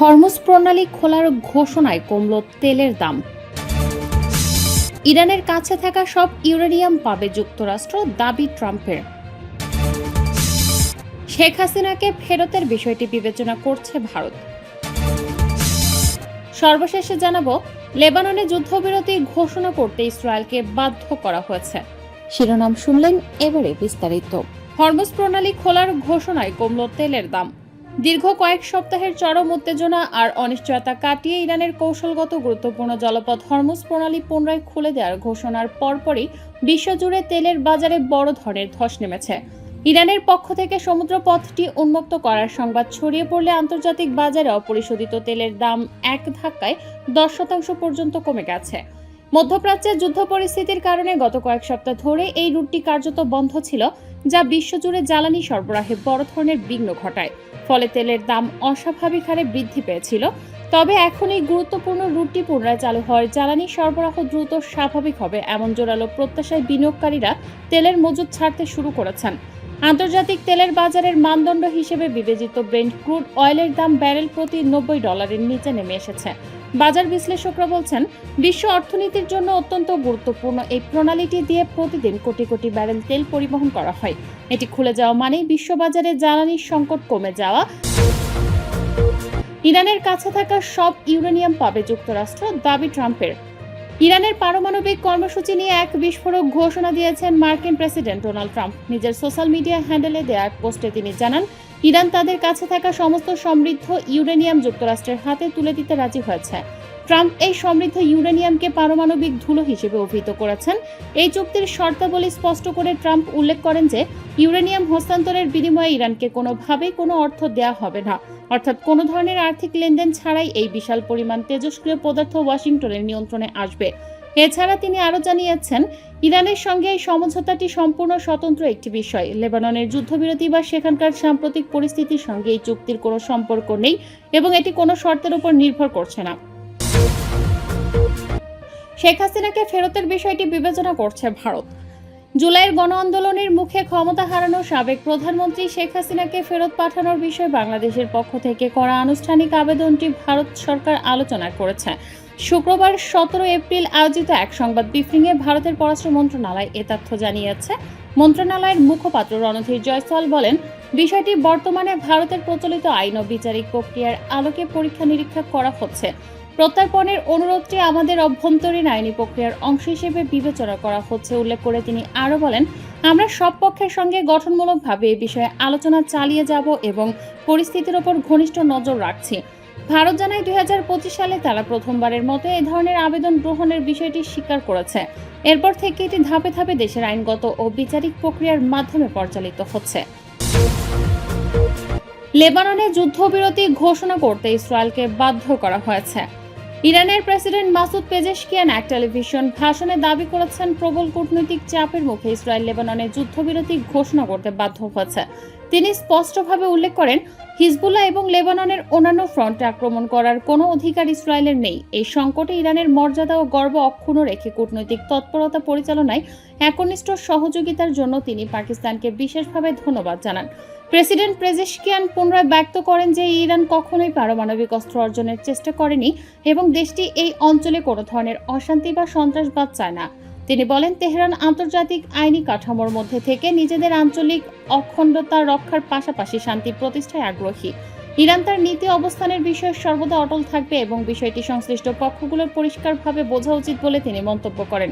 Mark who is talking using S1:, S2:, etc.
S1: Hormuz প্রণালী খোলার ঘোষণায় কমল তেলের দাম। ইরানের কাছে থাকা সব ইউরেনিয়াম পাবে যুক্তরাষ্ট্র, দাবি ট্রাম্পের। শেখ হাসিনাকে ফেরতের বিষয়টি বিবেচনা করছে ভারত। সর্বশেষে জানাবো, লেবাননে যুদ্ধবিরতি ঘোষণা করতে ইসরায়েলকে বাধ্য করা হয়েছে। শিরোনাম শুনলেন, এবারে বিস্তারিত। হরমুজ প্রণালী খোলার ঘোষণায় কমল তেলের দাম। দীর্ঘ কয়েক সপ্তাহের চরম উত্তেজনা আর অনিশ্চয়তা কাটিয়ে ইরানের কৌশলগত গুরুত্বপূর্ণ জলপথ হরমুজ প্রণালী পুনরায় খুলে দেওয়ার ঘোষণার পরপরই বিশ্বজুড়ে তেলের বাজারে বড় ধরনের ধস নেমেছে। ইরানের পক্ষ থেকে সমুদ্রপথটি উন্মুক্ত করার সংবাদ ছড়িয়ে পড়লে আন্তর্জাতিক বাজারে অপরিশোধিত তেলের দাম এক ধাক্কায় 10% পর্যন্ত কমে গেছে। মধ্যপ্রাচ্যের যুদ্ধ পরিস্থিতির কারণে গত কয়েক সপ্তাহ ধরে এই রুটটি কার্যত বন্ধ ছিল, যা বিশ্বজুড়ে জ্বালানি সরবরাহে বড় ধরনের বিঘ্ন ঘটায়। ফলে তেলের দাম অস্বাভাবিক হারে বৃদ্ধি পেয়েছিল। তবে এখন এই গুরুত্বপূর্ণ রুটটি পুনরায় চালু হওয়ার জ্বালানি সরবরাহ দ্রুত স্বাভাবিক হবে এমন জোরালো প্রত্যাশায় বিনিয়োগকারীরা তেলের মজুত ছাড়তে শুরু করেছেন। আন্তর্জাতিক তেলের বাজারের মানদণ্ড হিসেবে বিবেচিত ব্রেন্ট ক্রুড অয়েলের দাম ব্যারেল প্রতি $90 নিচে নেমে এসেছে। বাজার বিশ্লেষকরা বলছেন, বিশ্ব অর্থনীতির জন্য অত্যন্ত গুরুত্বপূর্ণ এই প্রণালীটি দিয়ে প্রতিদিন কোটি কোটি ব্যারেল তেল পরিবহন করা হয়। এটি খুলে যাওয়া মানেই বিশ্ববাজারে জ্বালানির সংকট কমে যাওয়া। ইরানের কাছে থাকা সব ইউরেনিয়াম পাবে যুক্তরাষ্ট্র, দাবি ট্রাম্পের। ইরানের পারমাণবিক কর্মসূচি নিয়ে এক বিস্ফোরক ঘোষণা দিয়েছেন মার্কিন প্রেসিডেন্ট ডোনাল্ড ট্রাম্প। নিজের সোশ্যাল মিডিয়া হ্যান্ডেলে দেয়া এক পোস্টে তিনি জানান, ইরান তাদের কাছে থাকা সমস্ত সমৃদ্ধ ইউরেনিয়াম যুক্তরাষ্ট্রের হাতে তুলে দিতে রাজি হয়েছে। ট্রাম্প এই সমৃদ্ধ ইউরেনিয়ামকে পারমাণবিক ধুলো হিসেবে অভিহিত করেছেন। এই চুক্তির শর্তাবলী স্পষ্ট করে ট্রাম্প উল্লেখ করেন যে, ইউরেনিয়াম হস্তান্তরের বিনিময়ে ইরানকে কোনোভাবেই কোনো অর্থ দেওয়া হবে না, অর্থাৎ কোনো ধরনের আর্থিক লেনদেন ছাড়াই এই বিশাল পরিমাণ তেজস্ক্রিয় পদার্থ ওয়াশিংটনের নিয়ন্ত্রণে আসবে। এছাড়া তিনি আরও জানিয়েছেন, ইরানের সঙ্গে এই সমঝোতাটি সম্পূর্ণ স্বতন্ত্র একটি বিষয়। লেবাননের যুদ্ধবিরতি বা সেখানকার সাম্প্রতিক পরিস্থিতির সঙ্গে এই চুক্তির কোনো সম্পর্ক নেই এবং এটি কোনো শর্তের উপর নির্ভর করছে না। শেখ হাসিনাকে ফেরতের বিষয়টি বিবেচনা করছে ভারত। জুলাইয়ের গণ আন্দোলনের মুখে ক্ষমতা হারানো সাবেক প্রধানমন্ত্রী শেখ হাসিনাকে ফেরত পাঠানোর বিষয়ে বাংলাদেশের পক্ষ থেকে করা আনুষ্ঠানিক আবেদনটি ভারত সরকার আলোচনা করেছে। শুক্রবার 17 এপ্রিল আয়োজিত এক সংবাদ ব্রিফিংয়ে ভারতের পররাষ্ট্র মন্ত্রণালয় এ তথ্য জানিয়েছে। মন্ত্রণালয়ের মুখপাত্র রণধীর জয়সওয়াল বলেন, বিষয়টি বর্তমানে ভারতের প্রচলিত আইন ও বিচারিক প্রক্রিয়ার আলোকে পরীক্ষা নিরীক্ষা করা হচ্ছে। প্রত্যর্পণের অনুরোধটি আমাদের অভ্যন্তরীণ আইনি প্রক্রিয়ার অংশ হিসেবে বিবেচনা করা হচ্ছে উল্লেখ করে তিনি আরও বলেন, আমরা সব পক্ষের সঙ্গে গঠনমূলকভাবে এ বিষয়ে আলোচনা চালিয়ে যাব এবং পরিস্থিতির ওপর ঘনিষ্ঠ নজর রাখছি। ভারত জানায়, 2025 সালে তারা প্রথমবারের মতো এ ধরনের আবেদন গ্রহণের বিষয়টি স্বীকার করেছে। এরপর থেকে এটি ধাপে ধাপে দেশের আইনগত ও বিচারিক প্রক্রিয়ার মাধ্যমে পরিচালিত হচ্ছে। লেবাননে যুদ্ধবিরতি ঘোষণা করতে ইসরায়েলকে বাধ্য করা হয়েছে। ইরানের প্রেসিডেন্ট মাসুদ পেজেশকিয়ান এক টেলিভিশন ভাষণে দাবি করেছেন, প্রবল কূটনৈতিক চাপের মুখে ইসরায়েল লেবাননে যুদ্ধবিরতি ঘোষণা করতে বাধ্য হয়েছে। তিনি স্পষ্টভাবে উল্লেখ করেন, হিজবুল্লাহ এবং লেবাননের অন্যান্য ফ্রন্টে আক্রমণ করার কোনো অধিকার ইসরায়েলের নেই। এই সংকটে ইরানের মর্যাদা ও গর্ব অক্ষুণ্ণ রেখে কূটনৈতিক তৎপরতা পরিচালনায় একনিষ্ঠ সহযোগিতার জন্য তিনি পাকিস্তানকে বিশেষভাবে ধন্যবাদ জানান। প্রেসিডেন্ট পেজেশকিয়ান পুনরায় ব্যক্ত করেন যে, ইরান কখনোই পারমাণবিক অস্ত্র অর্জনের চেষ্টা করেনি এবং দেশটি এই অঞ্চলে কোনো ধরনের অশান্তি বা সন্ত্রাসবাদ চায় না। তিনি বলেন, তেহরান আন্তর্জাতিক আইনি কাঠামোর মধ্যে থেকে নিজেদের আঞ্চলিক অখণ্ডতা রক্ষার পাশাপাশি শান্তি প্রতিষ্ঠায় আগ্রহী। ইরান তার নীতি অবস্থানের বিষয়ে সর্বদা অটল থাকবে এবং বিষয়টি সংশ্লিষ্ট পক্ষগুলোর পরিষ্কারভাবে বোঝা উচিত বলে তিনি মন্তব্য করেন।